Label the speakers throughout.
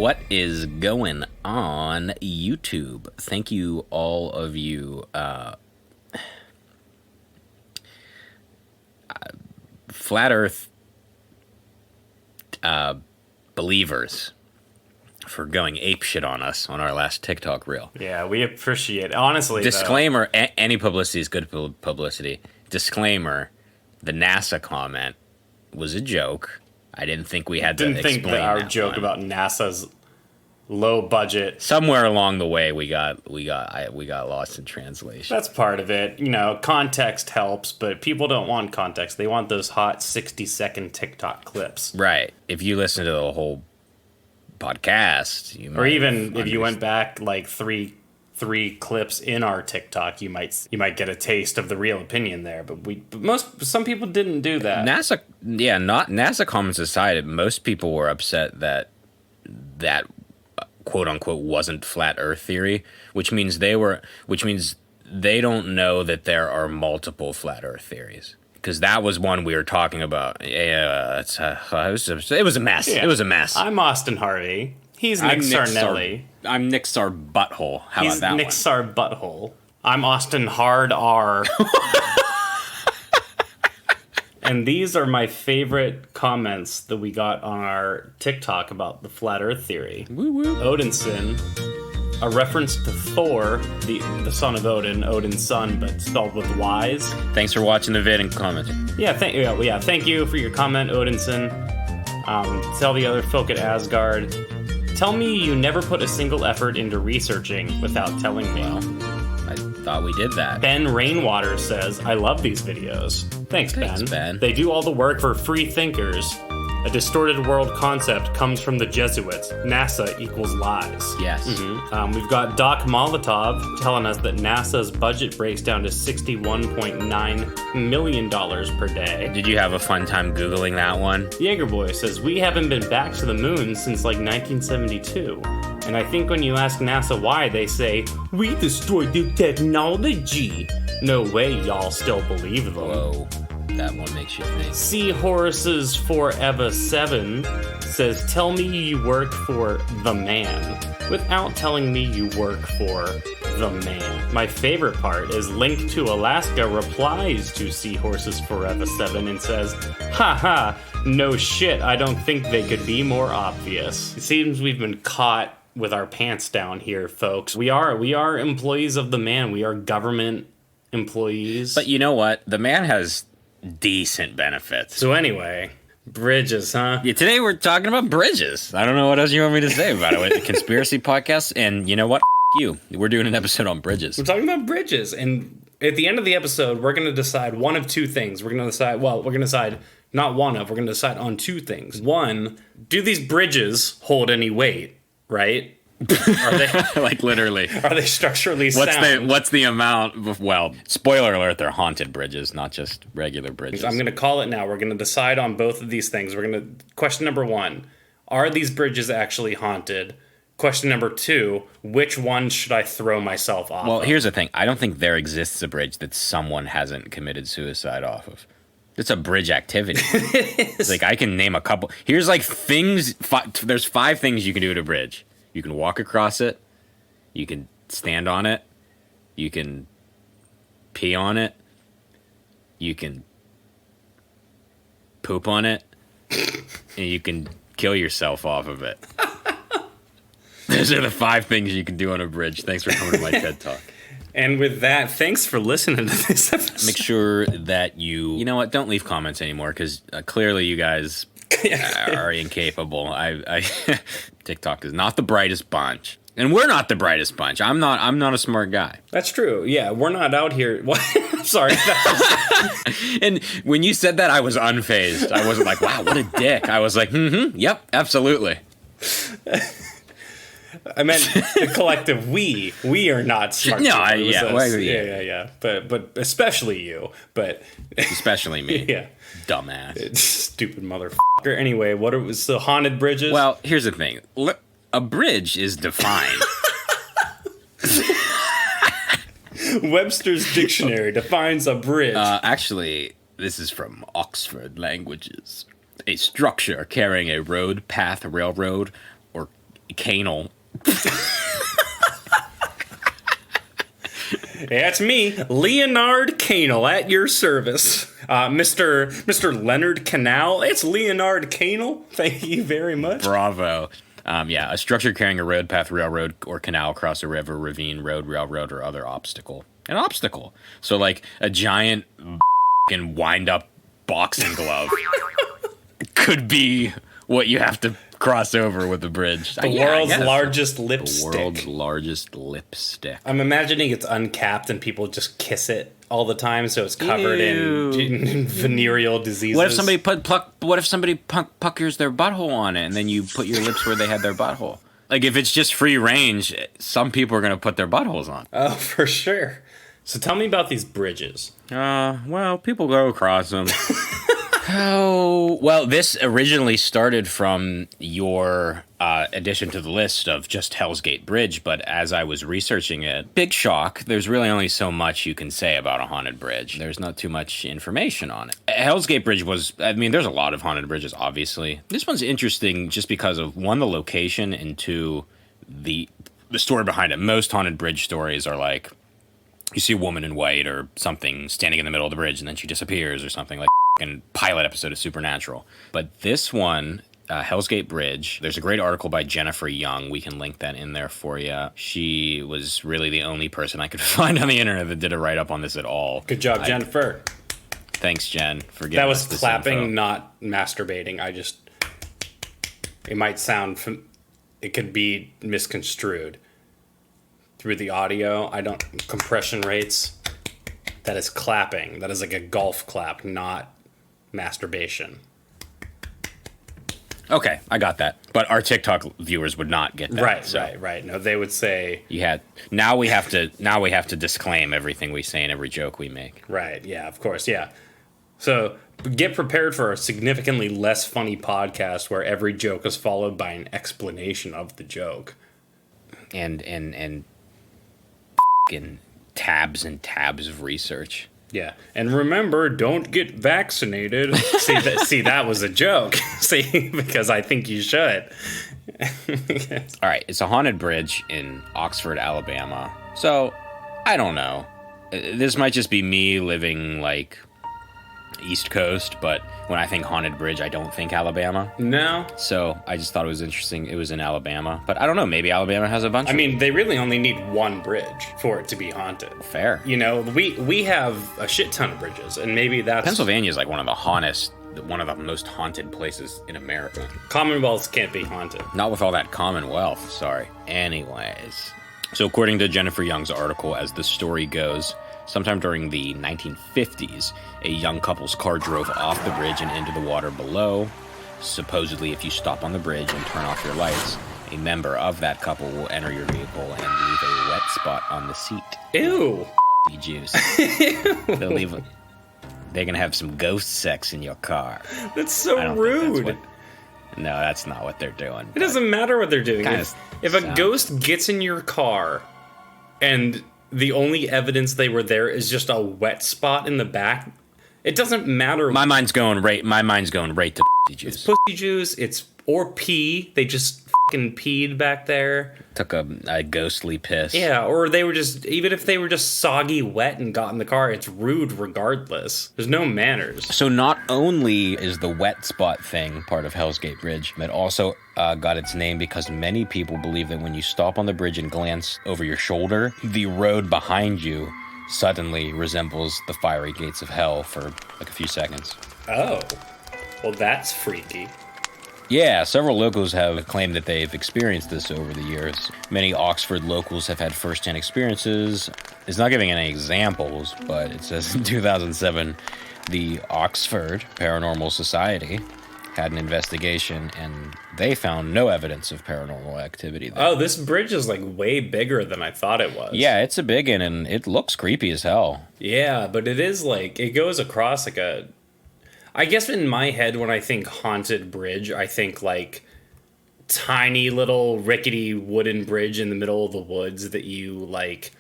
Speaker 1: What is going on YouTube? Thank you, all of you flat Earth believers for going apeshit on us on our last TikTok reel.
Speaker 2: Yeah, we appreciate it. Honestly,
Speaker 1: disclaimer, any publicity is good publicity. Disclaimer, the NASA comment was a joke. I didn't think we had to explain
Speaker 2: think that our joke
Speaker 1: one.
Speaker 2: about NASA's low budget.
Speaker 1: Somewhere along the way, we got lost in translation.
Speaker 2: That's part of it. You know, context helps, but people don't want context. They want those hot 60-second TikTok clips.
Speaker 1: Right. If you listen to the whole podcast, you might
Speaker 2: or even if you went back like three clips in our TikTok, you might get a taste of the real opinion there. But some people didn't do that.
Speaker 1: NASA comments aside, most people were upset that quote unquote wasn't flat Earth theory, which means they don't know that there are multiple flat Earth theories. Because that was one we were talking about. Yeah, it was a mess.
Speaker 2: Yeah.
Speaker 1: It was a mess.
Speaker 2: I'm Austin Harvey. He's Nick Sarnelli.
Speaker 1: I'm Nick Sar Butthole. How about that one?
Speaker 2: He's Nick Sar Butthole. I'm Austin Hard R. And these are my favorite comments that we got on our TikTok about the flat Earth theory.
Speaker 1: Woo woo.
Speaker 2: Odinson, a reference to Thor, the son of Odin, Odin's son, but spelled with Y's.
Speaker 1: Thanks for watching the vid and commenting.
Speaker 2: Thank you for your comment, Odinson. Tell the other folk at Asgard. Tell me you never put a single effort into researching without telling me.
Speaker 1: Well, I thought we did that.
Speaker 2: Ben Rainwater says, I love these videos. Thanks, Ben. They do all the work for free thinkers. A distorted world concept comes from the Jesuits. NASA equals lies.
Speaker 1: Yes.
Speaker 2: Mm-hmm. We've got Doc Molotov telling us that NASA's budget breaks down to $61.9 million per day.
Speaker 1: Did you have a fun time Googling that one?
Speaker 2: Jaegerboy says, we haven't been back to the moon since like 1972. And I think when you ask NASA why, they say, we destroyed the technology. No way y'all still believe them.
Speaker 1: Whoa. That one makes you think.
Speaker 2: Seahorses Forever 7 says, tell me you work for the man without telling me you work for the man. My favorite part is Link to Alaska replies to Seahorses Forever 7 and says, haha, no shit, I don't think they could be more obvious. It seems we've been caught with our pants down here, folks. We are employees of the man. We are government employees.
Speaker 1: But you know what? The man has decent benefits.
Speaker 2: So anyway, bridges, huh?
Speaker 1: Yeah, today we're talking about bridges. I don't know what else you want me to say about it. With the conspiracy podcast, and you know what? You. We're doing an episode on bridges.
Speaker 2: We're talking about bridges, and at the end of the episode, we're going to decide one of two things. We're going to decide not one of, we're going to decide on two things. One, do these bridges hold any weight, right? Are they
Speaker 1: like literally?
Speaker 2: Are they structurally sound?
Speaker 1: What's the amount of, well, spoiler alert, they're haunted bridges, not just regular bridges.
Speaker 2: I'm going to call it now. We're going to decide on both of these things. Question number one, are these bridges actually haunted? Question number two, which one should I throw myself off of?
Speaker 1: Here's the thing. I don't think there exists a bridge that someone hasn't committed suicide off of. It's a bridge activity. It's like, I can name a couple. Here's like things. There's 5 things you can do at a bridge. You can walk across it. You can stand on it. You can pee on it. You can poop on it. And you can kill yourself off of it. Those are the 5 things you can do on a bridge. Thanks for coming to my TED Talk.
Speaker 2: And with that, thanks for listening to this episode.
Speaker 1: Make sure that you know what, don't leave comments anymore, because clearly you guys are incapable. I TikTok is not the brightest bunch, and we're not the brightest bunch. I'm not a smart guy.
Speaker 2: That's true. Yeah, we're not out here. What? Sorry.
Speaker 1: And when you said that, I was unfazed. I wasn't like, wow, what a dick. I was like, yep, absolutely.
Speaker 2: I meant the collective we. We are not smart.
Speaker 1: No,
Speaker 2: yeah. But especially you. But
Speaker 1: especially me.
Speaker 2: Yeah.
Speaker 1: Dumbass.
Speaker 2: Stupid motherfucker. Anyway, what was the haunted bridges?
Speaker 1: Well, here's the thing. A bridge is defined.
Speaker 2: Webster's Dictionary defines a bridge.
Speaker 1: Actually, this is from Oxford Languages. A structure carrying a road, path, railroad, or Canal.
Speaker 2: That's me, Leonard Canal, at your service. Mr. Leonard Canal, it's Leonard Canal. Thank you very much.
Speaker 1: Bravo. Yeah, a structure carrying a road, path, railroad, or canal across a river, ravine, road, railroad, or other obstacle. An obstacle. So, like, a giant f***ing wind-up boxing glove could be what you have to cross over with the bridge.
Speaker 2: The world's largest lipstick.
Speaker 1: The world's largest lipstick.
Speaker 2: I'm imagining it's uncapped and people just kiss it all the time, so it's covered in venereal diseases.
Speaker 1: What if somebody puckers their butthole on it, and then you put your lips where they had their butthole? Like, if it's just free range, some people are going to put their buttholes on.
Speaker 2: Oh, for sure. So tell me about these bridges.
Speaker 1: Well, people go across them. Oh, well, this originally started from your addition to the list of just Hell's Gate Bridge, but as I was researching it, big shock, there's really only so much you can say about a haunted bridge. There's not too much information on it. Hell's Gate Bridge there's a lot of haunted bridges, obviously. This one's interesting just because of, one, the location, and two, the story behind it. Most haunted bridge stories are like, you see a woman in white or something standing in the middle of the bridge, and then she disappears or something, like a pilot episode of Supernatural. But this one, Hell's Gate Bridge, there's a great article by Jennifer Young. We can link that in there for you. She was really the only person I could find on the internet that did a write-up on this at all.
Speaker 2: Good job, Jennifer.
Speaker 1: Thanks, Jen, for giving us this
Speaker 2: clapping,
Speaker 1: info.
Speaker 2: not masturbating. It might sound, it could be misconstrued through the audio. Compression rates. That is clapping. That is like a golf clap, not masturbation.
Speaker 1: Okay, I got that. But our TikTok viewers would not get that.
Speaker 2: Right. No, they would say
Speaker 1: now we have to disclaim everything we say and every joke we make.
Speaker 2: Right, yeah, of course, yeah. So get prepared for a significantly less funny podcast where every joke is followed by an explanation of the joke.
Speaker 1: And tabs and tabs of research.
Speaker 2: Yeah, and remember, don't get vaccinated. See, that was a joke. See, because I think you should.
Speaker 1: All right, it's a haunted bridge in Oxford, Alabama. So, I don't know. This might just be me living, like, East Coast, but when I think haunted bridge, I don't think Alabama.
Speaker 2: No.
Speaker 1: So, I just thought it was interesting. It was in Alabama. But I don't know, maybe Alabama has a bunch of them.
Speaker 2: They really only need one bridge for it to be haunted.
Speaker 1: Fair.
Speaker 2: You know, we have a shit ton of bridges, and maybe that's...
Speaker 1: Pennsylvania is like one of the most haunted places in America.
Speaker 2: Commonwealths can't be haunted.
Speaker 1: Not with all that Commonwealth, sorry. Anyways. So according to Jennifer Young's article, as the story goes, sometime during the 1950s, a young couple's car drove off the bridge and into the water below. Supposedly, if you stop on the bridge and turn off your lights, a member of that couple will enter your vehicle and leave a wet spot on the seat.
Speaker 2: Ew.
Speaker 1: Juice. They're gonna have some ghost sex in your car.
Speaker 2: That's so rude.
Speaker 1: No, that's not what they're doing.
Speaker 2: It doesn't matter what they're doing. If a ghost gets in your car and the only evidence they were there is just a wet spot in the back, it doesn't matter.
Speaker 1: My mind's going right to pussy juice.
Speaker 2: It's pussy juice, or pee. They just fucking peed back there.
Speaker 1: Took a ghostly piss.
Speaker 2: Yeah, or even if they were just soggy wet and got in the car, it's rude regardless. There's no manners.
Speaker 1: So not only is the wet spot thing part of Hell's Gate Bridge, but also got its name because many people believe that when you stop on the bridge and glance over your shoulder, the road behind you suddenly resembles the fiery gates of hell for like a few seconds.
Speaker 2: Oh, well, that's freaky.
Speaker 1: Yeah, several locals have claimed that they've experienced this over the years. Many Oxford locals have had first-hand experiences. It's not giving any examples, but it says in 2007, the Oxford Paranormal Society had an investigation, and they found no evidence of paranormal activity there.
Speaker 2: Oh, this bridge is like way bigger than I thought it was.
Speaker 1: Yeah, it's a big one, and it looks creepy as hell.
Speaker 2: Yeah, but it is like, it goes across like a... I guess in my head, when I think haunted bridge, I think like tiny little rickety wooden bridge in the middle of the woods that you like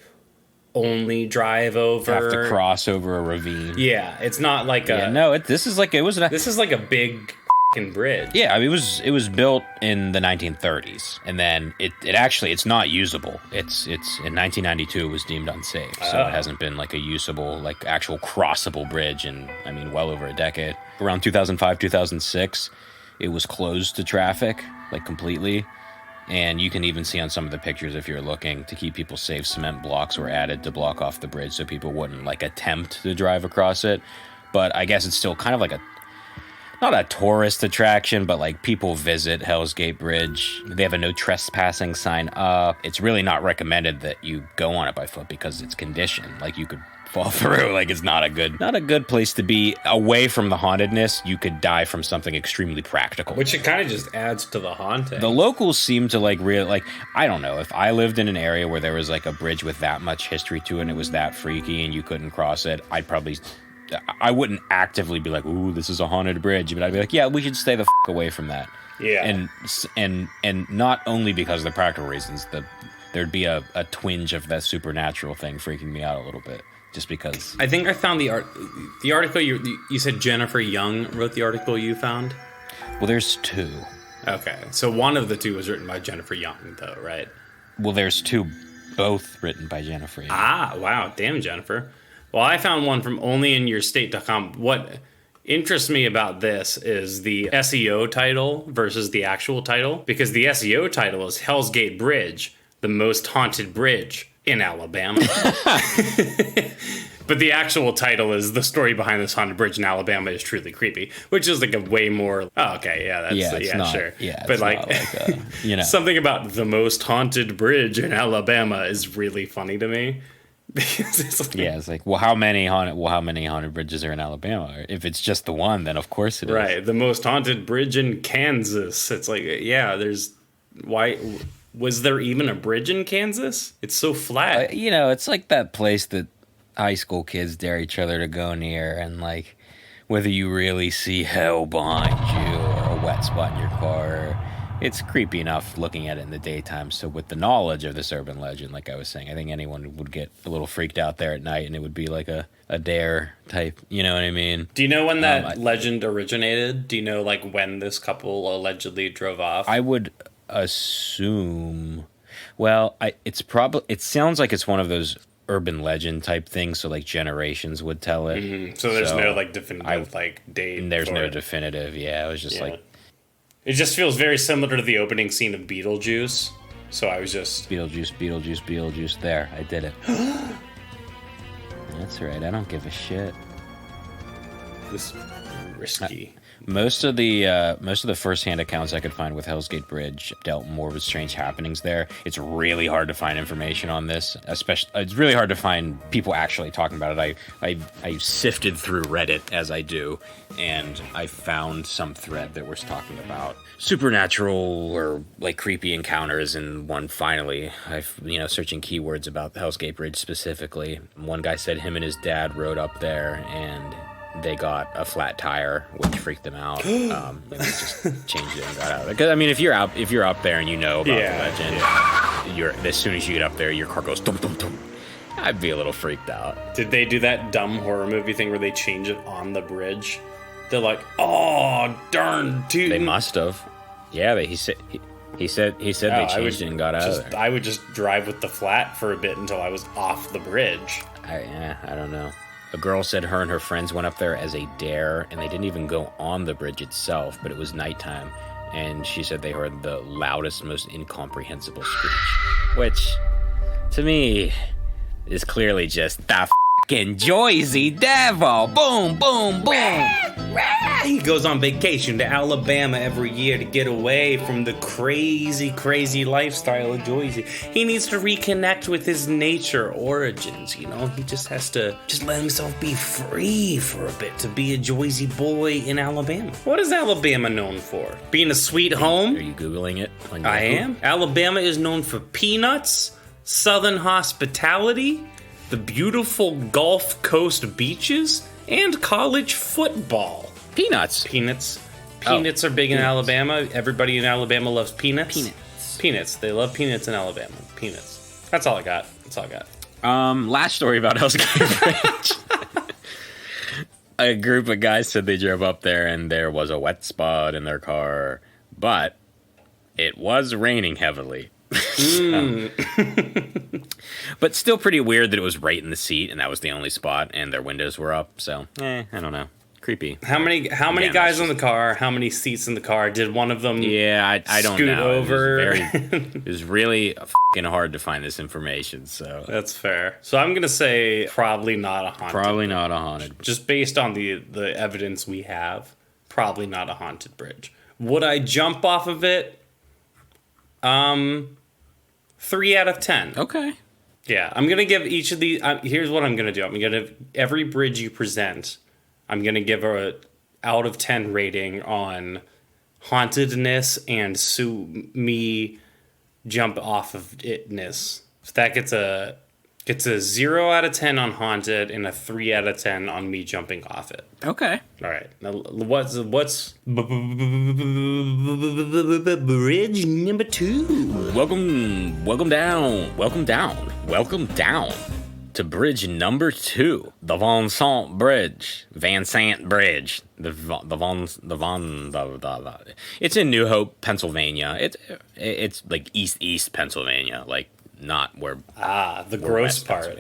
Speaker 2: only drive over.
Speaker 1: Have to cross over a ravine.
Speaker 2: Yeah, it's not like
Speaker 1: this is like a
Speaker 2: This is like a big fucking bridge.
Speaker 1: Yeah, I mean, it was built in the 1930s, and then it's not usable. It's in 1992 it was deemed unsafe, so it hasn't been like a usable, like actual crossable bridge in, I mean, well over a decade. Around 2005, 2006, it was closed to traffic, like completely. And you can even see on some of the pictures, if you're looking, to keep people safe, cement blocks were added to block off the bridge so people wouldn't like attempt to drive across it. But I guess it's still kind of like not a tourist attraction, but like people visit Hell's Gate Bridge. They have a no trespassing sign up. It's really not recommended that you go on it by foot because it's conditioned. Like you could fall through. Like it's not a good place to be. Away from the hauntedness, you could die from something extremely practical.
Speaker 2: Which it kind of just adds to the haunting.
Speaker 1: The locals seem to like I don't know, if I lived in an area where there was like a bridge with that much history to it and it was that freaky and you couldn't cross it, I wouldn't actively be like, ooh, this is a haunted bridge, but I'd be like, yeah, we should stay the away from that.
Speaker 2: Yeah.
Speaker 1: And not only because of the practical reasons, there'd be a twinge of that supernatural thing freaking me out a little bit. Just because.
Speaker 2: I think I found the article you said Jennifer Young wrote the article you found?
Speaker 1: Well, there's two.
Speaker 2: Okay. So one of the two was written by Jennifer Young, though, right?
Speaker 1: Well, there's two, both written by Jennifer Young.
Speaker 2: Ah, wow. Damn, Jennifer. Well, I found one from onlyinyourstate.com. What interests me about this is the SEO title versus the actual title, because the SEO title is Hell's Gate Bridge, the most haunted bridge in Alabama. But the actual title is The Story Behind This Haunted Bridge in Alabama is Truly Creepy, which is like a way more, sure.
Speaker 1: Yeah,
Speaker 2: but like something about the most haunted bridge in Alabama is really funny to me.
Speaker 1: It's like, well, how many haunted bridges are in Alabama? If it's just the one, then of course it is.
Speaker 2: Right, the most haunted bridge in Kansas. It's like, why was there even a bridge in Kansas? It's so flat.
Speaker 1: It's like that place that high school kids dare each other to go near, and like whether you really see hell behind you or a wet spot in your car, it's creepy enough looking at it in the daytime. So with the knowledge of this urban legend, like I was saying, I think anyone would get a little freaked out there at night, and it would be like a dare type, you know what I mean?
Speaker 2: Do you know when that legend originated? Do you know like when this couple allegedly drove off?
Speaker 1: I would assume, well, it sounds like it's one of those urban legend type things, so like generations would tell it.
Speaker 2: Mm-hmm. So there's no like definitive date.
Speaker 1: There's no definitive. Yeah, it was just like.
Speaker 2: It just feels very similar to the opening scene of Beetlejuice. So I was just
Speaker 1: Beetlejuice. There, I did it. That's right. I don't give a shit.
Speaker 2: This is risky.
Speaker 1: Most of the first-hand accounts I could find with Hell's Gate Bridge dealt more with strange happenings there. It's really hard to find information on this. It's really hard to find people actually talking about it. I sifted through Reddit as I do, and I found some thread that was talking about supernatural or like creepy encounters. And one finally, searching keywords about Hell's Gate Bridge specifically. One guy said him and his dad rode up there and they got a flat tire, which freaked them out. They just changed it and got out. Because I mean, if you're up there and you know about the legend, as soon as you get up there, your car goes dum dum dum. I'd be a little freaked out.
Speaker 2: Did they do that dumb horror movie thing where they change it on the bridge? They're like, oh darn, dude.
Speaker 1: They must have. Yeah, he said they changed it and got out of there.
Speaker 2: I would just drive with the flat for a bit until I was off the bridge.
Speaker 1: I don't know. A girl said her and her friends went up there as a dare, and they didn't even go on the bridge itself, but it was nighttime, and she said they heard the loudest, most incomprehensible screech, which, to me, is clearly just the fucking Joyzy Devil. Boom, boom, boom.
Speaker 2: He goes on vacation to Alabama every year to get away from the crazy, crazy lifestyle of Joyzy. He needs to reconnect with his nature origins, He just has to let himself be free for a bit to be a Joyzy boy in Alabama. What is Alabama known for? Being a sweet home?
Speaker 1: Are you Googling it?
Speaker 2: I am. Alabama is known for peanuts, southern hospitality, the beautiful Gulf Coast beaches, and college football.
Speaker 1: Peanuts
Speaker 2: are big in Alabama. Everybody in Alabama loves peanuts. Peanuts. They love peanuts in Alabama. Peanuts. That's all I got.
Speaker 1: Last story about Hell's Gate Bridge. A group of guys said they drove up there and there was a wet spot in their car, but it was raining heavily. But still pretty weird that it was right in the seat and that was the only spot and their windows were up. So, I don't know. Creepy.
Speaker 2: How many guys in the car? How many seats in the car? Did one of them?
Speaker 1: Yeah, I don't
Speaker 2: scoot
Speaker 1: know.
Speaker 2: Over?
Speaker 1: It was really fucking hard to find this information. So
Speaker 2: that's fair. So I'm gonna say probably not a haunted.
Speaker 1: Probably not a haunted.
Speaker 2: Just based on the evidence we have, probably not a haunted bridge. Would I jump off of it? 3 out of 10.
Speaker 1: Okay.
Speaker 2: Yeah, I'm gonna give each of these. Here's what I'm gonna do. I'm gonna every bridge you present, I'm gonna give a out of 10 rating on hauntedness and me jump off of itness. So that gets a 0 out of 10 on haunted and a 3 out of 10 on me jumping off it.
Speaker 1: Okay.
Speaker 2: All right. Now what's bridge number 2?
Speaker 1: Welcome down to bridge number 2, the Sant Bridge. It's in New Hope, Pennsylvania. It's like east Pennsylvania, like not where
Speaker 2: the gross part.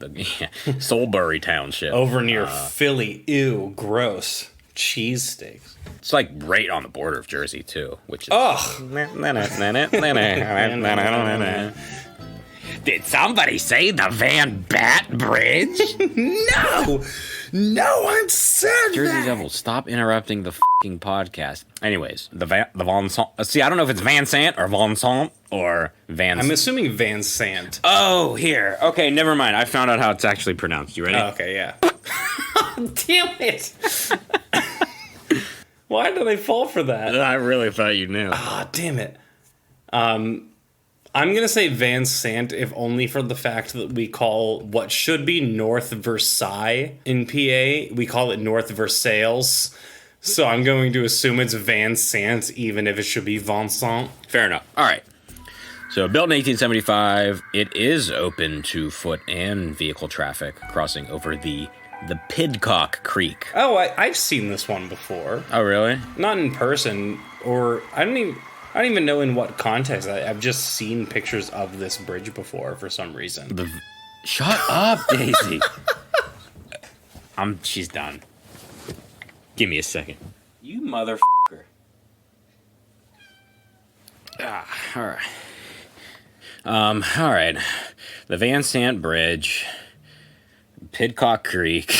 Speaker 1: Soulbury Township.
Speaker 2: Over near Philly. Ew, gross. Cheesesteaks.
Speaker 1: It's like right on the border of Jersey too, which is Did somebody say the Van Bat Bridge?
Speaker 2: No one said
Speaker 1: Jersey
Speaker 2: that.
Speaker 1: Devil, stop interrupting the fucking podcast. Anyways, the Von Sant. See, I don't know if it's Van Sant or Von Sant or Van.
Speaker 2: I'm assuming Van Sant.
Speaker 1: Oh, here. Okay, never mind. I found out how it's actually pronounced. You ready?
Speaker 2: Oh, okay, yeah. Damn it. Why did I fall for that?
Speaker 1: I really thought you knew.
Speaker 2: Ah, damn it. I'm going to say Van Sant, if only for the fact that we call what should be North Versailles in PA, we call it North Versailles. So I'm going to assume it's Van Sant, even if it should be Vincent.
Speaker 1: Fair enough. All right. So built in 1875, it is open to foot and vehicle traffic crossing over the Pidcock Creek.
Speaker 2: Oh, I've seen this one before.
Speaker 1: Oh, really?
Speaker 2: Not in person, or I don't even know in what context. I've just seen pictures of this bridge before for some reason.
Speaker 1: Shut up, Daisy. She's done. Give me a second.
Speaker 2: You motherfucker.
Speaker 1: All right. All right. The Van Sant Bridge, Pidcock Creek.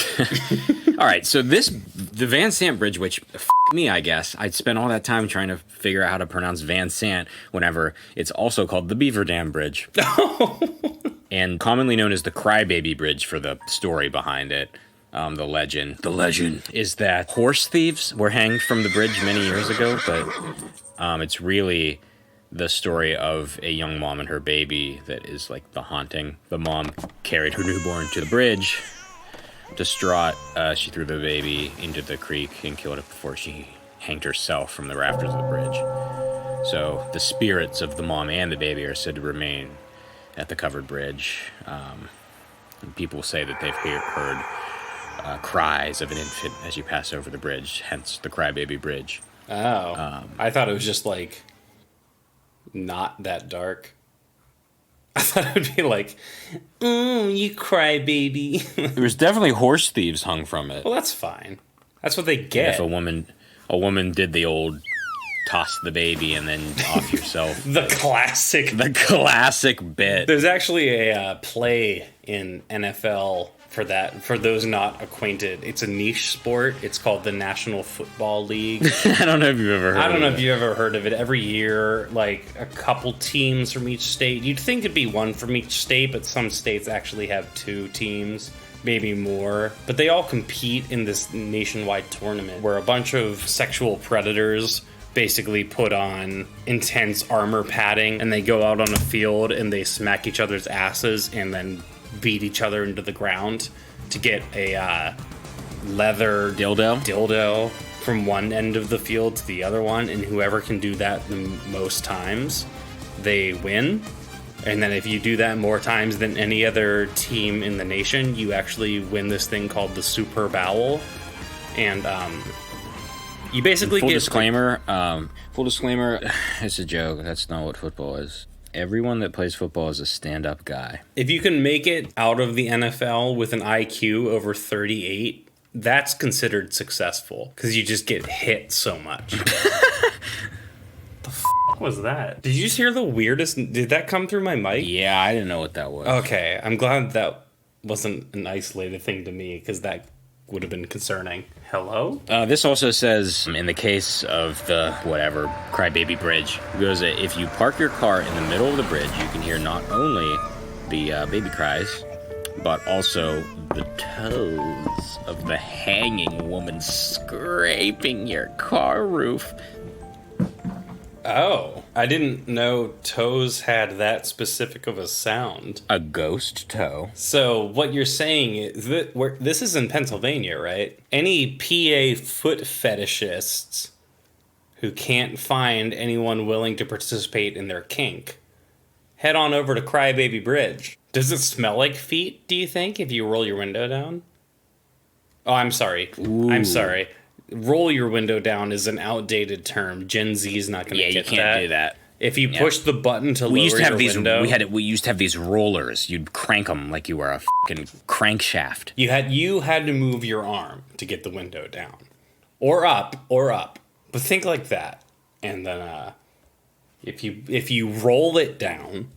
Speaker 1: All right, so the Van Sant Bridge, which me, I guess, I'd spent all that time trying to figure out how to pronounce Van Sant whenever it's also called the Beaver Dam Bridge. And commonly known as the Crybaby Bridge for the story behind it. The legend is that horse thieves were hanged from the bridge many years ago, but it's really the story of a young mom and her baby that is like the haunting. The mom carried her newborn to the bridge. Distraught, she threw the baby into the creek and killed it before she hanged herself from the rafters of the bridge. So the spirits of the mom and the baby are said to remain at the covered bridge. And people say that they've heard cries of an infant as you pass over the bridge, hence the Crybaby Bridge.
Speaker 2: Oh. I thought it was just like not that dark. I thought it would be like, you cry, baby.
Speaker 1: There was definitely horse thieves hung from it.
Speaker 2: Well, that's fine. That's what they get.
Speaker 1: If a woman did the old toss the baby and then off yourself.
Speaker 2: The classic
Speaker 1: bit.
Speaker 2: There's actually a play in NFL for that. For those not acquainted, it's a niche sport. It's called the National Football League.
Speaker 1: I don't know if you've ever
Speaker 2: heard of it. Every year, like a couple teams from each state. You'd think it'd be one from each state, but some states actually have 2 teams, maybe more. But they all compete in this nationwide tournament where a bunch of sexual predators basically put on intense armor padding and they go out on a field and they smack each other's asses and then beat each other into the ground to get a leather dildo from one end of the field to the other one, and whoever can do that the most times, they win. And then if you do that more times than any other team in the nation, you actually win this thing called the Super Bowl. And you basically
Speaker 1: full
Speaker 2: get...
Speaker 1: disclaimer, it's a joke. That's not what football is. Everyone that plays football is a stand-up guy.
Speaker 2: If you can make it out of the NFL with an IQ over 38, that's considered successful because you just get hit so much. The f*** was that? Did you just hear the weirdest? Did that come through my mic?
Speaker 1: Yeah, I didn't know what that was.
Speaker 2: Okay, I'm glad that wasn't an isolated thing to me because that would have been concerning. Hello?
Speaker 1: This also says, in the case of the, whatever, Crybaby Bridge, it goes, if you park your car in the middle of the bridge, you can hear not only the baby cries, but also the toes of the hanging woman scraping your car roof.
Speaker 2: Oh, I didn't know toes had that specific of a sound.
Speaker 1: A ghost toe.
Speaker 2: So what you're saying is that this is in Pennsylvania, right? Any PA foot fetishists who can't find anyone willing to participate in their kink, head on over to Crybaby Bridge. Does it smell like feet, do you think, if you roll your window down? Oh, I'm sorry.
Speaker 1: Ooh.
Speaker 2: I'm sorry. Roll your window down is an outdated term. Gen Z is not going to get that.
Speaker 1: Yeah, you can't do that.
Speaker 2: If you push the button to lower your window...
Speaker 1: We used to have these rollers. You'd crank them like you were a fucking crankshaft.
Speaker 2: You had to move your arm to get the window down. Or up. But think like that. And then if you roll it down,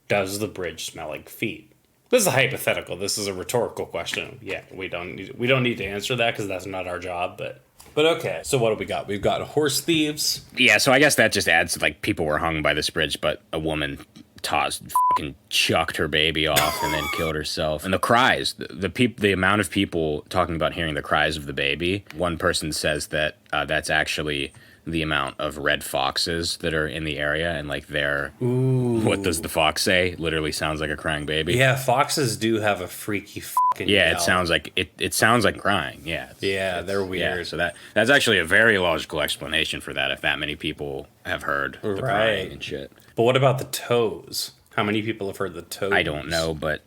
Speaker 2: does the bridge smell like feet? This is a hypothetical. This is a rhetorical question. Yeah, we don't need to answer that because that's not our job. But okay. So what do we got? We've got horse thieves.
Speaker 1: Yeah. So I guess that just adds like people were hung by this bridge, but a woman fucking chucked her baby off and then killed herself. And the cries, the amount of people talking about hearing the cries of the baby. One person says that that's actually the amount of red foxes that are in the area, and like what does the fox say? Literally sounds like a crying baby.
Speaker 2: Yeah, foxes do have a freaky fucking yell.
Speaker 1: It sounds like it sounds like crying. Yeah,
Speaker 2: they're weird.
Speaker 1: Yeah, so that's actually a very logical explanation for that. If that many people have heard the crying and shit.
Speaker 2: But what about the toes? How many people have heard the toes?
Speaker 1: I don't know, but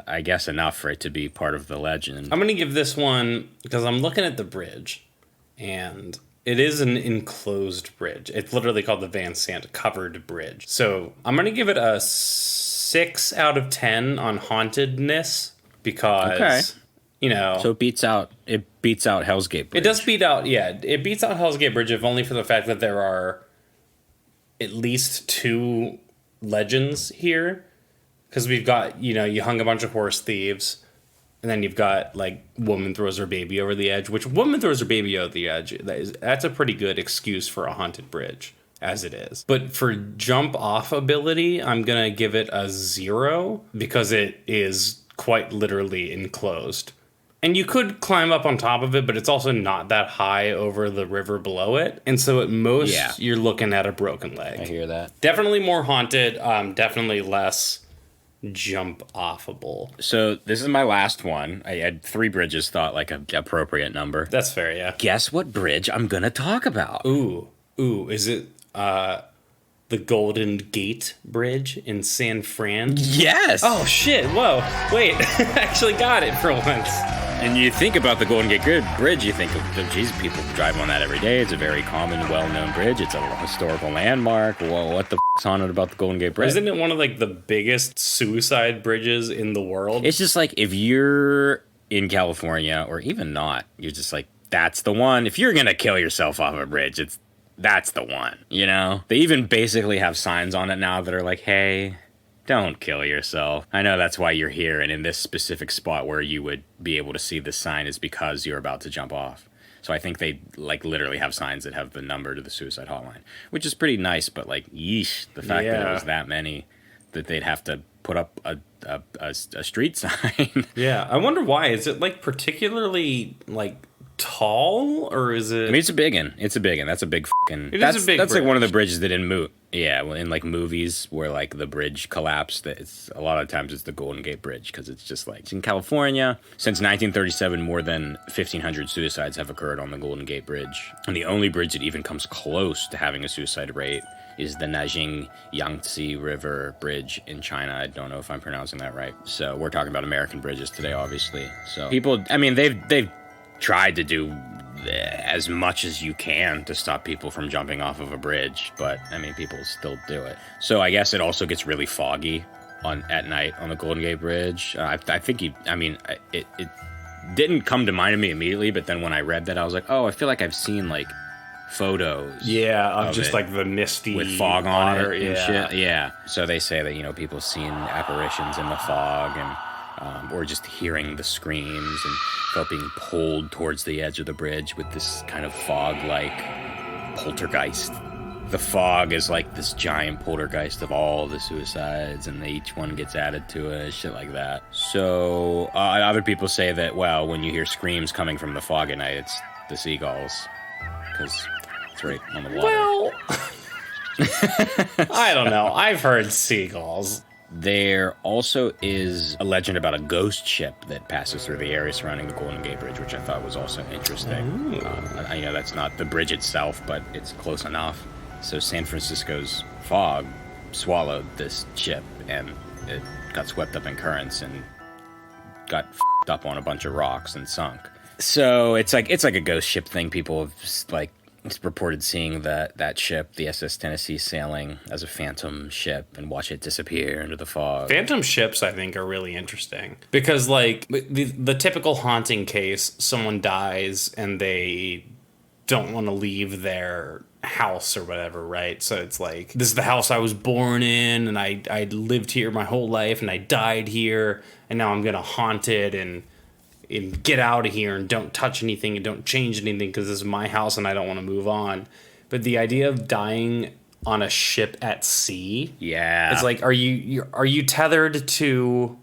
Speaker 1: I guess enough for it to be part of the legend.
Speaker 2: I'm gonna give this one because I'm looking at the bridge, and it is an enclosed bridge. It's literally called the Van Sant Covered Bridge. So I'm going to give it a 6 out of 10 on hauntedness because,
Speaker 1: So it beats out Hell's Gate Bridge.
Speaker 2: It does beat out, it beats out Hell's Gate Bridge, if only for the fact that there are at least 2 legends here. Because we've got, you hung a bunch of horse thieves. And then you've got, like, woman throws her baby over the edge, which woman throws her baby over the edge, that's a pretty good excuse for a haunted bridge, as it is. But for jump-off ability, I'm going to give it a 0, because it is quite literally enclosed. And you could climb up on top of it, but it's also not that high over the river below it. And so at most, you're looking at a broken leg.
Speaker 1: I hear that.
Speaker 2: Definitely more haunted, definitely less jump offable.
Speaker 1: So this is my last one. I had 3 bridges thought like an appropriate number.
Speaker 2: That's fair, yeah.
Speaker 1: Guess what bridge I'm gonna talk about?
Speaker 2: Ooh, is it the Golden Gate Bridge in San Fran?
Speaker 1: Yes.
Speaker 2: Oh shit! Whoa, wait, I actually got it for once.
Speaker 1: And you think about the Golden Gate Bridge, you think of, geez, people drive on that every day. It's a very common, well-known bridge. It's a historical landmark. Well, what the f***'s haunted about the Golden Gate Bridge?
Speaker 2: Isn't it one of, like, the biggest suicide bridges in the world?
Speaker 1: It's just like, if you're in California, or even not, you're just like, that's the one. If you're gonna kill yourself off a bridge, that's the one, They even basically have signs on it now that are like, hey, don't kill yourself. I know that's why you're here, and in this specific spot where you would be able to see this sign is because you're about to jump off. So I think they, like, literally have signs that have the number to the suicide hotline, which is pretty nice, but, like, yeesh, the fact that it was that many, that they'd have to put up a street sign.
Speaker 2: Yeah, I wonder why. Is it, like, particularly, like, tall, or is it...
Speaker 1: I mean, it's a big one. That's a big fucking...
Speaker 2: It is a big
Speaker 1: That's
Speaker 2: bridge.
Speaker 1: like one of the bridges that didn't move. Yeah, well, in like movies where like the bridge collapsed, it's a lot of times it's the Golden Gate Bridge because it's just like it's in California. Since 1937, more than 1,500 suicides have occurred on the Golden Gate Bridge, and the only bridge that even comes close to having a suicide rate is the Najing Yangtze River Bridge in China. I don't know if I'm pronouncing that right. So we're talking about American bridges today, obviously. So people, I mean, they've tried to do as much as you can to stop people from jumping off of a bridge, but I mean, people still do it. So I guess it also gets really foggy at night on the Golden Gate Bridge. I think it didn't come to mind to me immediately, but then when I read that, I was like, oh, I feel like I've seen like photos.
Speaker 2: Yeah, of just like the misty
Speaker 1: with fog on
Speaker 2: water,
Speaker 1: it and shit. Yeah. So they say that, you know, people seen apparitions in the fog and or just hearing the screams and felt being pulled towards the edge of the bridge with this kind of fog-like poltergeist. The fog is like this giant poltergeist of all the suicides, and each one gets added to it, shit like that. So other people say that, well, when you hear screams coming from the fog at night, it's the seagulls, because it's right on the water.
Speaker 2: Well, I don't know. I've heard seagulls.
Speaker 1: There also is a legend about a ghost ship that passes through the area surrounding the Golden Gate Bridge, which I thought was also interesting. I know that's not the bridge itself, but it's close enough. So San Francisco's fog swallowed this ship, and it got swept up in currents and got f***ed up on a bunch of rocks and sunk. So it's like a ghost ship thing. People have like reported seeing that ship, the SS Tennessee, sailing as a phantom ship and watch it disappear into the fog.
Speaker 2: Phantom ships, I think, are really interesting because, like, the typical haunting case, someone dies and they don't want to leave their house or whatever, right? So it's like, this is the house I was born in, and I lived here my whole life, and I died here, and now I'm gonna haunt it and get out of here and don't touch anything and don't change anything because this is my house and I don't want to move on. But the idea of dying on a ship at sea,
Speaker 1: yeah,
Speaker 2: it's like, are you tethered to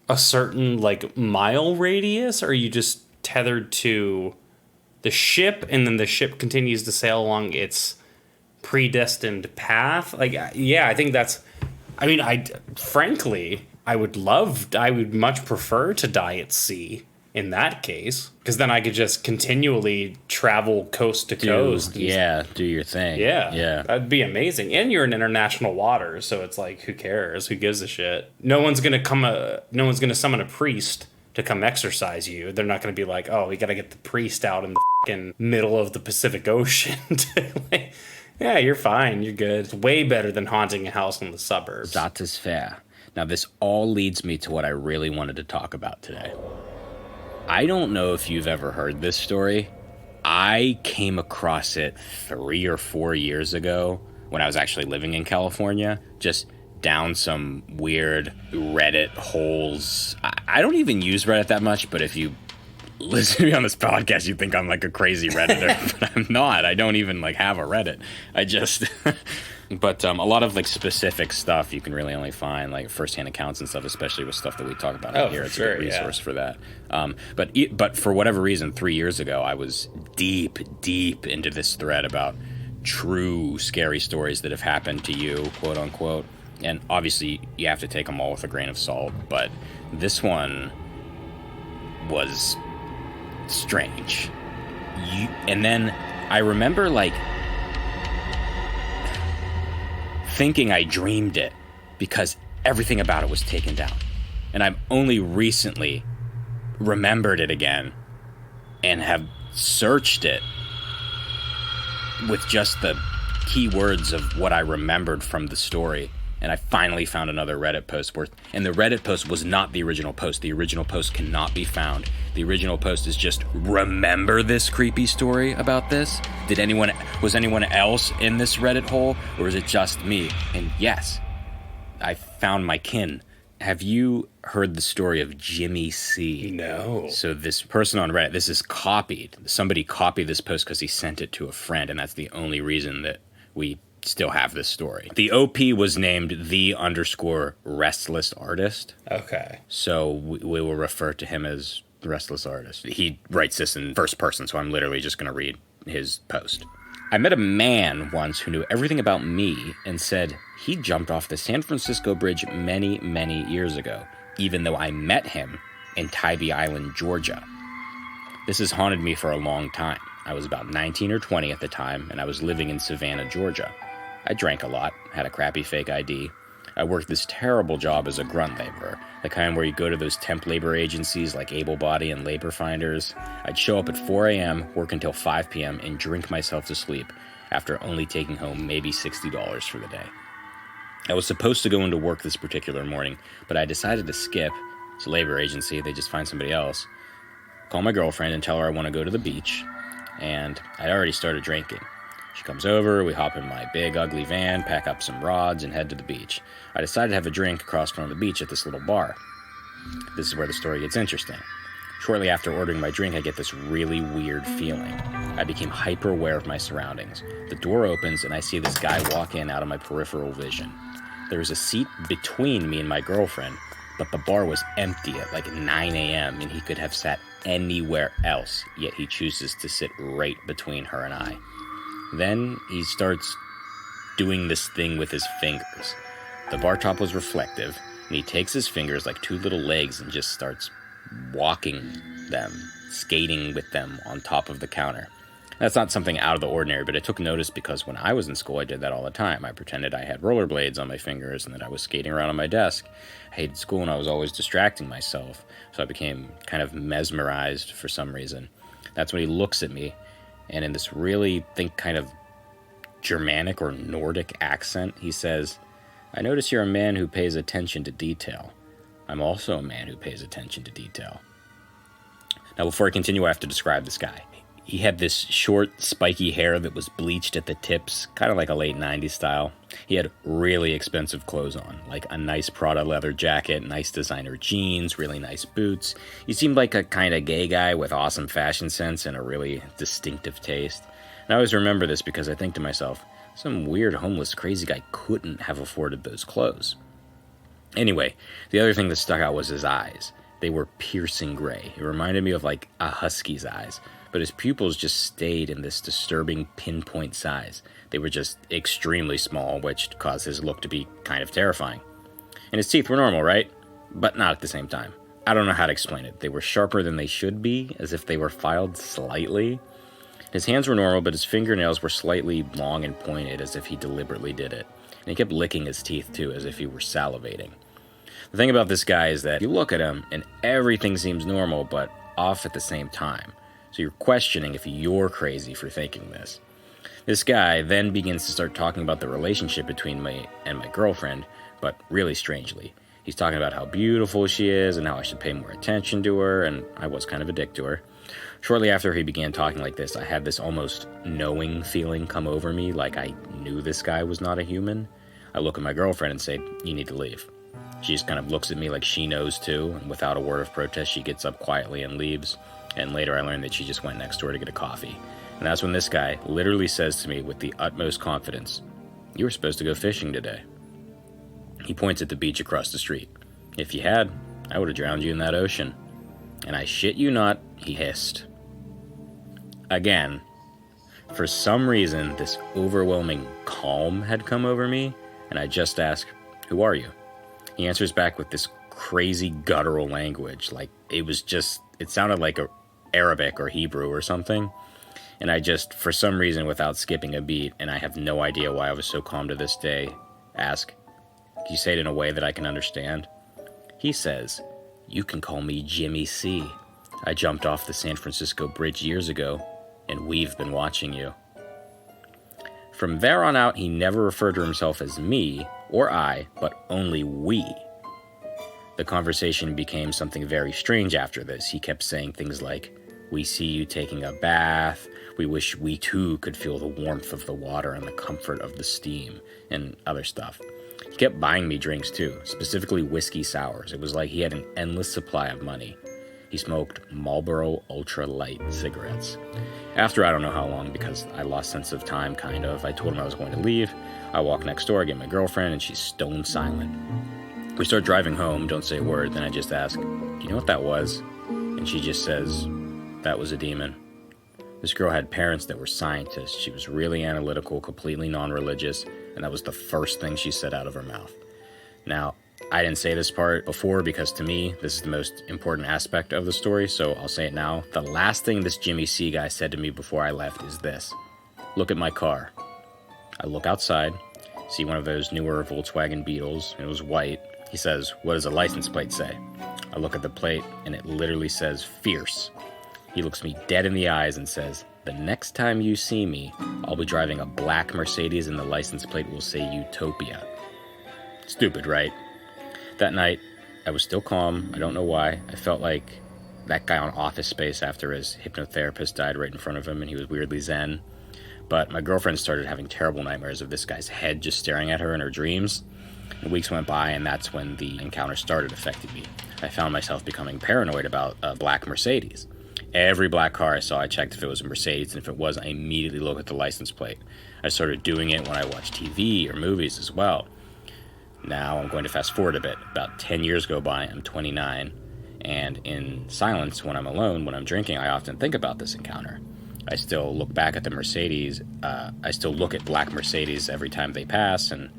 Speaker 2: a certain like mile radius, or are you just tethered to the ship and then the ship continues to sail along its predestined path? Like, yeah, I think that's, I mean, frankly, I would much prefer to die at sea in that case, because then I could just continually travel coast to coast.
Speaker 1: Do your thing.
Speaker 2: Yeah. That'd be amazing. And you're in international waters, so it's like, who cares? Who gives a shit? No one's gonna summon a priest to come exorcise you. They're not gonna be like, oh, we gotta get the priest out in the fucking middle of the Pacific Ocean. Yeah, you're fine. You're good. It's way better than haunting a house in the suburbs.
Speaker 1: That is fair. Now, this all leads me to what I really wanted to talk about today. I don't know if you've ever heard this story. I came across it 3 or 4 years ago when I was actually living in California, just down some weird Reddit holes. I don't even use Reddit that much, but if you listen to me on this podcast, you think I'm like a crazy Redditor, but I'm not. I don't even like have a Reddit. I just... But a lot of like specific stuff you can really only find like firsthand accounts and stuff, especially with stuff that we talk about out here. It's a good resource for that. But for whatever reason, 3 years ago, I was deep into this thread about true scary stories that have happened to you, quote unquote. And obviously, you have to take them all with a grain of salt. But this one was strange. And then I remember like thinking I dreamed it because everything about it was taken down. And I've only recently remembered it again and have searched it with just the keywords of what I remembered from the story. And I finally found another Reddit post and the Reddit post was not the original post. The original post cannot be found. The original post is just, remember this creepy story about this? Was anyone else in this Reddit hole, or is it just me? And yes, I found my kin. Have you heard the story of Jimmy C?
Speaker 2: No.
Speaker 1: So this person on Reddit, this is copied. Somebody copied this post because he sent it to a friend, and that's the only reason that we still have this story. The OP was named _restless artist.
Speaker 2: Okay.
Speaker 1: So we will refer to him as the restless artist. He writes this in first person, so I'm literally just going to read his post. I met a man once who knew everything about me and said he jumped off the San Francisco Bridge many, many years ago, even though I met him in Tybee Island, Georgia. This has haunted me for a long time. I was about 19 or 20 at the time, and I was living in Savannah, Georgia. I drank a lot, had a crappy fake ID. I worked this terrible job as a grunt laborer, the kind where you go to those temp labor agencies like Able Body and Labor Finders. I'd show up at 4 a.m., work until 5 p.m., and drink myself to sleep after only taking home maybe $60 for the day. I was supposed to go into work this particular morning, but I decided to skip. It's a labor agency, they just find somebody else. Call my girlfriend and tell her I want to go to the beach, and I'd already started drinking. She comes over, we hop in my big, ugly van, pack up some rods, and head to the beach. I decided to have a drink across from the beach at this little bar. This is where the story gets interesting. Shortly after ordering my drink, I get this really weird feeling. I became hyper aware of my surroundings. The door opens, and I see this guy walk in out of my peripheral vision. There was a seat between me and my girlfriend, but the bar was empty at like 9 a.m., and he could have sat anywhere else, yet he chooses to sit right between her and I. Then he starts doing this thing with his fingers. The bar top was reflective, and he takes his fingers like two little legs and just starts walking them, skating with them on top of the counter. That's not something out of the ordinary, but I took notice because when I was in school, I did that all the time. I pretended I had rollerblades on my fingers and that I was skating around on my desk. I hated school and I was always distracting myself, so I became kind of mesmerized for some reason. That's when he looks at me, and in this really, kind of Germanic or Nordic accent, he says, "I notice you're a man who pays attention to detail. I'm also a man who pays attention to detail." Now, before I continue, I have to describe this guy. He had this short, spiky hair that was bleached at the tips, kind of like a late 90s style. He had really expensive clothes on, like a nice Prada leather jacket, nice designer jeans, really nice boots. He seemed like a kind of gay guy with awesome fashion sense and a really distinctive taste. And I always remember this because I think to myself, some weird homeless crazy guy couldn't have afforded those clothes. Anyway, the other thing that stuck out was his eyes. They were piercing gray. It reminded me of like a husky's eyes, but his pupils just stayed in this disturbing pinpoint size. They were just extremely small, which caused his look to be kind of terrifying. And his teeth were normal, right? But not at the same time. I don't know how to explain it. They were sharper than they should be, as if they were filed slightly. His hands were normal, but his fingernails were slightly long and pointed, as if he deliberately did it. And he kept licking his teeth, too, as if he were salivating. The thing about this guy is that you look at him, and everything seems normal, but off at the same time. So you're questioning if you're crazy for thinking this. This guy then begins to start talking about the relationship between me and my girlfriend, but really strangely. He's talking about how beautiful she is and how I should pay more attention to her, and I was kind of a dick to her. Shortly after he began talking like this, I had this almost knowing feeling come over me, like I knew this guy was not a human. I look at my girlfriend and say, "You need to leave." She just kind of looks at me like she knows too, and without a word of protest, she gets up quietly and leaves. And later I learned that she just went next door to get a coffee. And that's when this guy literally says to me with the utmost confidence, "You were supposed to go fishing today." He points at the beach across the street. "If you had, I would have drowned you in that ocean." And I shit you not, he hissed. Again, for some reason, this overwhelming calm had come over me, and I just asked, "Who are you?" He answers back with this crazy guttural language, like it sounded like Arabic or Hebrew or something. And I just, for some reason, without skipping a beat, and I have no idea why I was so calm to this day, ask, "Can you say it in a way that I can understand?" He says, "You can call me Jimmy C. I jumped off the San Francisco Bridge years ago, and we've been watching you." From there on out, he never referred to himself as me or I, but only we. The conversation became something very strange after this. He kept saying things like, "We see you taking a bath. We wish we too could feel the warmth of the water and the comfort of the steam," and other stuff. He kept buying me drinks too, specifically whiskey sours. It was like he had an endless supply of money. He smoked Marlboro Ultra Light cigarettes. After I don't know how long, because I lost sense of time, kind of, I told him I was going to leave. I walk next door, get my girlfriend, and she's stone silent. We start driving home, don't say a word, then I just ask, "Do you know what that was?" And she just says, "That was a demon." This girl had parents that were scientists. She was really analytical, completely non-religious, and that was the first thing she said out of her mouth. Now, I didn't say this part before because to me, this is the most important aspect of the story, so I'll say it now. The last thing this Jimmy C guy said to me before I left is this: "Look at my car." I look outside, see one of those newer Volkswagen Beetles, and it was white. He says, "What does the license plate say?" I look at the plate, and it literally says "Fierce." He looks me dead in the eyes and says, "The next time you see me, I'll be driving a black Mercedes and the license plate will say Utopia." Stupid, right? That night, I was still calm. I don't know why. I felt like that guy on Office Space after his hypnotherapist died right in front of him and he was weirdly zen. But my girlfriend started having terrible nightmares of this guy's head just staring at her in her dreams. And weeks went by, and that's when the encounter started affecting me. I found myself becoming paranoid about a black Mercedes. Every black car I saw, I checked if it was a Mercedes, and if it was, I immediately looked at the license plate. I started doing it when I watched TV or movies as well. Now I'm going to fast forward a bit. About 10 years go by, I'm 29, and in silence, when I'm alone, when I'm drinking, I often think about this encounter. I still look back at the Mercedes. I still look at black Mercedes every time they pass, and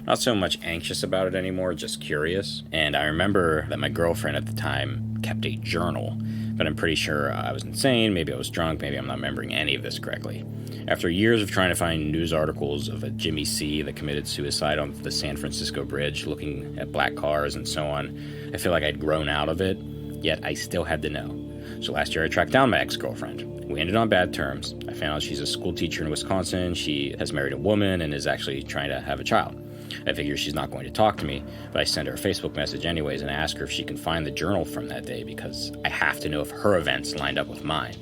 Speaker 1: not so much anxious about it anymore, just curious. And I remember that my girlfriend at the time kept a journal, but I'm pretty sure I was insane, maybe I was drunk, maybe I'm not remembering any of this correctly. After years of trying to find news articles of a Jimmy C that committed suicide on the San Francisco Bridge, looking at black cars and so on, I feel like I'd grown out of it, yet I still had to know. So last year I tracked down my ex-girlfriend. We ended on bad terms. I found out she's a school teacher in Wisconsin. She has married a woman and is actually trying to have a child. I figure she's not going to talk to me, but I send her a Facebook message anyways and ask her if she can find the journal from that day because I have to know if her events lined up with mine.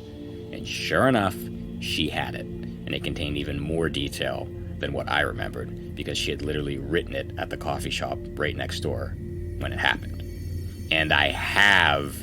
Speaker 1: And sure enough, she had it, and it contained even more detail than what I remembered because she had literally written it at the coffee shop right next door when it happened. And I have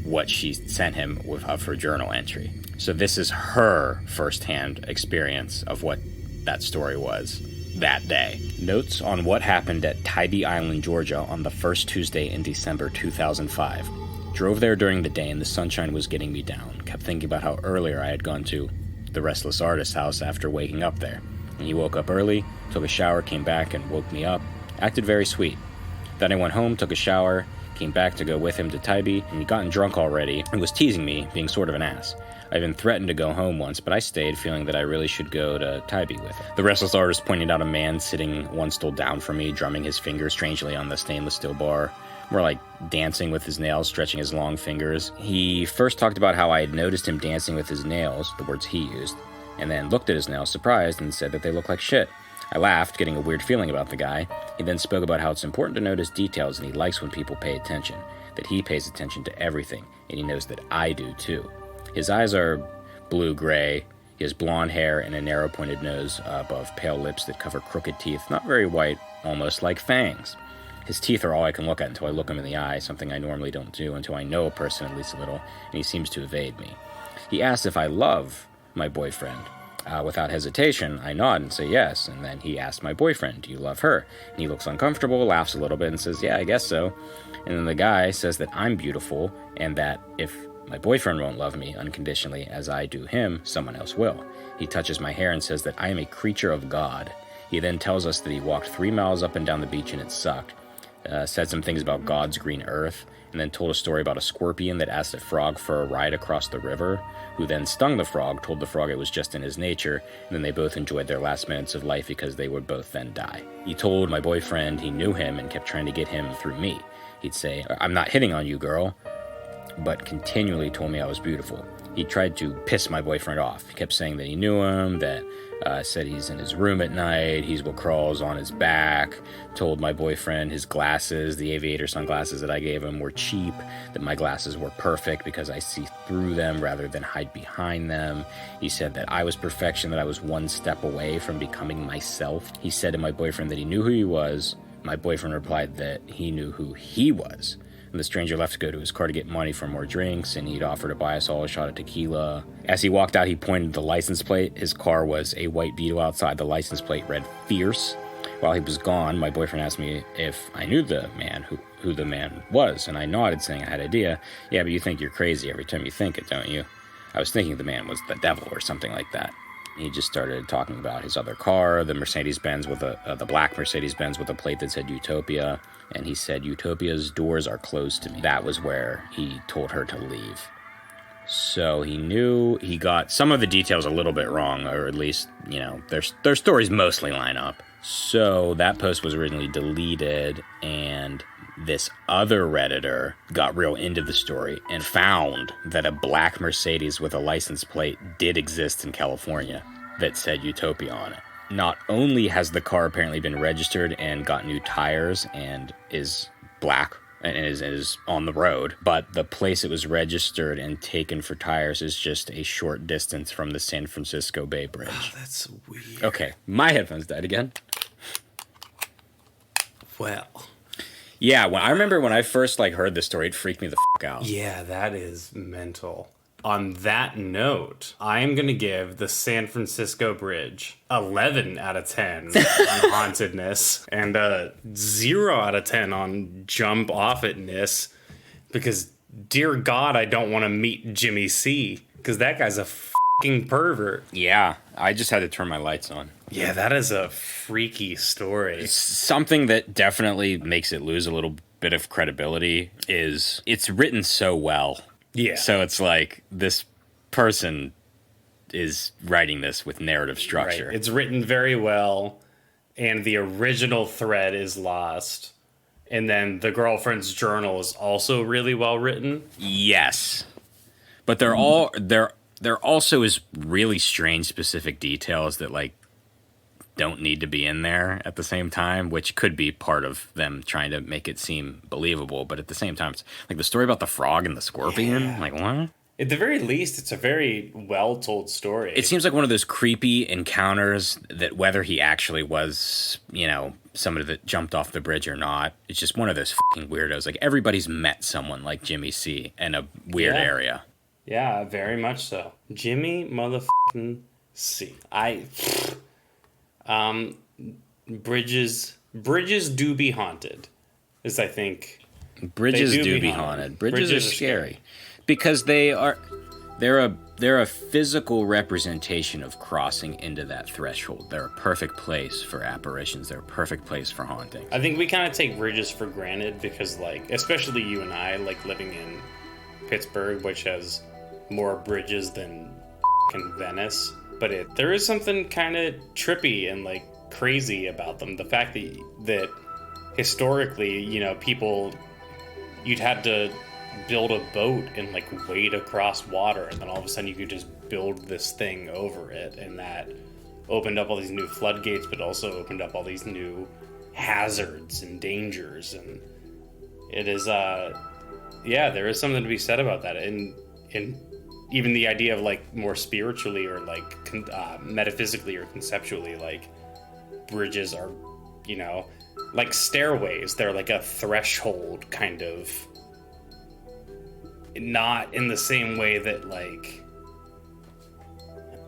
Speaker 1: what she sent him of her journal entry. So this is her firsthand experience of what that story was that day. Notes on what happened at Tybee Island, Georgia on the first Tuesday in December 2005. Drove there during the day and the sunshine was getting me down. Kept thinking about how earlier I had gone to the Restless artist's house after waking up there. And he woke up early, took a shower, came back and woke me up. Acted very sweet. Then I went home, took a shower, came back to go with him to Tybee, and he'd gotten drunk already and was teasing me, being sort of an ass. I even threatened to go home once, but I stayed, feeling that I really should go to Tybee with him. The Restless artist pointed out a man sitting one stool down from me, drumming his fingers strangely on the stainless steel bar, more like dancing with his nails, stretching his long fingers. He first talked about how I had noticed him dancing with his nails, the words he used, and then looked at his nails surprised and said that they looked like shit. I laughed, getting a weird feeling about the guy. He then spoke about how it's important to notice details and he likes when people pay attention, that he pays attention to everything, and he knows that I do too. His eyes are blue-gray. He has blonde hair and a narrow-pointed nose above pale lips that cover crooked teeth, not very white, almost like fangs. His teeth are all I can look at until I look him in the eye, something I normally don't do until I know a person at least a little, and he seems to evade me. He asked if I love my boyfriend. Without hesitation, I nod and say yes, and then he asked my boyfriend, "Do you love her?" And he looks uncomfortable, laughs a little bit, and says, "Yeah, I guess so." And then the guy says that I'm beautiful, and that if my boyfriend won't love me unconditionally as I do him, someone else will. He touches my hair and says that I am a creature of God. He then tells us that he walked 3 miles up and down the beach and it sucked. Said some things about God's green earth, and then told a story about a scorpion that asked a frog for a ride across the river, who then stung the frog, told the frog it was just in his nature, and then they both enjoyed their last minutes of life because they would both then die. He told my boyfriend he knew him and kept trying to get him through me. He'd say, "I'm not hitting on you, girl," but continually told me I was beautiful. He tried to piss my boyfriend off. He kept saying that he knew him, that said he's in his room at night, he's what crawls on his back, told my boyfriend his glasses, the aviator sunglasses that I gave him, were cheap, that my glasses were perfect because I see through them rather than hide behind them. He said that I was perfection, that I was one step away from becoming myself. He said to my boyfriend that he knew who he was. My boyfriend replied that he knew who he was. And the stranger left to go to his car to get money for more drinks, and he'd offer to buy us all a shot of tequila. As he walked out, he pointed to the license plate. His car was a white Beetle outside. The license plate read "Fierce." While he was gone, my boyfriend asked me if I knew the man, who the man was, and I nodded, saying I had an idea. "Yeah, but you think you're crazy every time you think it, don't you?" I was thinking the man was the devil or something like that. He just started talking about his other car, the Mercedes-Benz with the black Mercedes-Benz with a plate that said Utopia. And he said, Utopia's doors are closed to me. That was where he told her to leave. So he knew he got some of the details a little bit wrong, or at least, their stories mostly line up. So that post was originally deleted, and this other Redditor got real into the story and found that a black Mercedes with a license plate did exist in California that said Utopia on it. Not only has the car apparently been registered and got new tires and is black and is on the road, but the place it was registered and taken for tires is just a short distance from the San Francisco Bay Bridge.
Speaker 2: Oh, that's weird.
Speaker 1: Okay, my headphones died again.
Speaker 2: Well.
Speaker 1: Yeah, I remember when I first heard this story, it freaked me the fuck out.
Speaker 2: Yeah, that is mental. On that note, I am going to give the San Francisco Bridge 11 out of 10 on hauntedness and 0 out of 10 on jump off itness, because dear God, I don't want to meet Jimmy C, because that guy's a fucking pervert.
Speaker 1: Yeah, I just had to turn my lights on.
Speaker 2: Yeah, that is a freaky story.
Speaker 1: Something that definitely makes it lose a little bit of credibility is it's written so well.
Speaker 2: Yeah.
Speaker 1: So it's this person is writing this with narrative structure.
Speaker 2: Right. It's written very well, and the original thread is lost. And then the girlfriend's journal is also really well written.
Speaker 1: Yes. But there also is really strange specific details that don't need to be in there at the same time, which could be part of them trying to make it seem believable. But at the same time, it's the story about the frog and the scorpion.
Speaker 2: Yeah.
Speaker 1: What?
Speaker 2: At the very least, it's a very well-told story.
Speaker 1: It seems like one of those creepy encounters that whether he actually was, somebody that jumped off the bridge or not, it's just one of those fucking weirdos. Everybody's met someone like Jimmy C in a weird area.
Speaker 2: Yeah, very much so. Jimmy motherfucking C. Bridges do be haunted, is I think.
Speaker 1: Bridges do be haunted. Bridges are scary because they're a physical representation of crossing into that threshold. They're a perfect place for apparitions. They're a perfect place for haunting.
Speaker 2: I think we kind of take bridges for granted because, especially you and I, living in Pittsburgh, which has more bridges than Venice. But there is something kind of trippy and crazy about them. The fact that historically, people, you'd had to build a boat and wade across water, and then all of a sudden you could just build this thing over it, and that opened up all these new floodgates, but also opened up all these new hazards and dangers. And it is, there is something to be said about that, and even the idea of more spiritually or metaphysically or conceptually, bridges are, like stairways. They're a threshold kind of, not in the same way that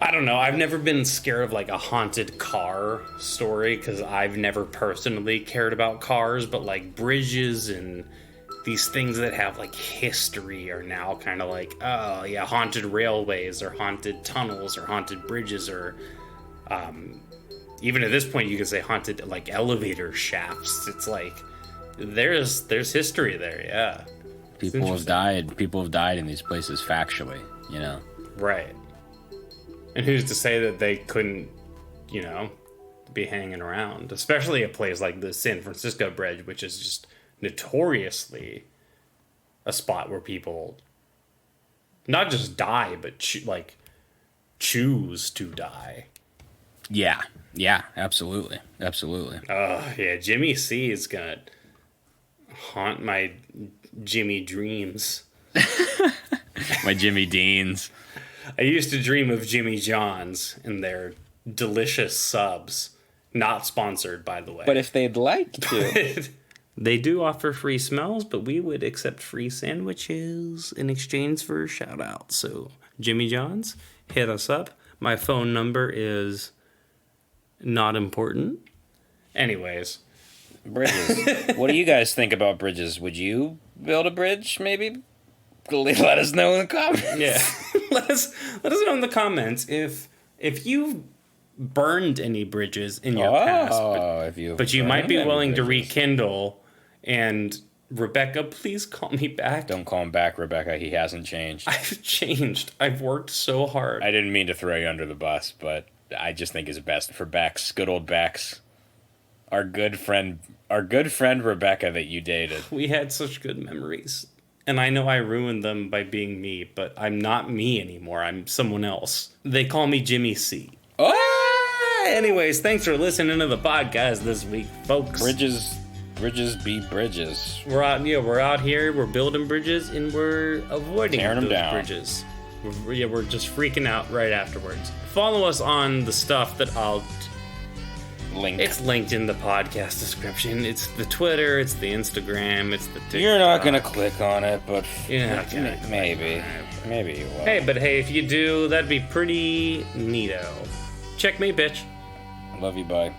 Speaker 2: I don't know. I've never been scared of a haunted car story because I've never personally cared about cars, but bridges and these things that have history are now kind of oh yeah, haunted railways or haunted tunnels or haunted bridges, or even at this point you could say haunted elevator shafts. It's there's history there. Yeah,
Speaker 1: people have died in these places factually,
Speaker 2: right. And who's to say that they couldn't be hanging around, especially a place like the San Francisco Bridge, which is just notoriously a spot where people not just die, but choose to die.
Speaker 1: Yeah, absolutely.
Speaker 2: Yeah, Jimmy C is gonna haunt my Jimmy dreams.
Speaker 1: My Jimmy Deans.
Speaker 2: I used to dream of Jimmy John's and their delicious subs. Not sponsored, by the way.
Speaker 1: But if they'd like to.
Speaker 2: They do offer free smells, but we would accept free sandwiches in exchange for a shout out. So, Jimmy John's, hit us up. My phone number is not important. Anyways.
Speaker 1: Bridges. What do you guys think about bridges? Would you build a bridge, maybe? Let us know in the comments.
Speaker 2: Yeah. let us know in the comments if you've burned any bridges in your past. But you might be willing to rekindle. And Rebecca, please call me back.
Speaker 1: Don't call him back, Rebecca. He hasn't changed.
Speaker 2: I've changed. I've worked so hard.
Speaker 1: I didn't mean to throw you under the bus, but I just think it's best for Bex. Good old Bex. Our good friend Rebecca that you dated.
Speaker 2: We had such good memories. And I know I ruined them by being me, but I'm not me anymore. I'm someone else. They call me Jimmy C.
Speaker 1: Oh!
Speaker 2: Anyways, thanks for listening to the podcast this week, folks.
Speaker 1: Bridges be bridges.
Speaker 2: We're out here, we're building bridges, and we're avoiding those bridges. We're just freaking out right afterwards. Follow us on the stuff that I'll
Speaker 1: link.
Speaker 2: It's linked in the podcast description. It's the Twitter, it's the Instagram, it's the TikTok.
Speaker 1: You're not gonna click on it, but
Speaker 2: maybe
Speaker 1: you will.
Speaker 2: Hey, if you do, that'd be pretty neato. Check me, bitch.
Speaker 1: Love you, bye.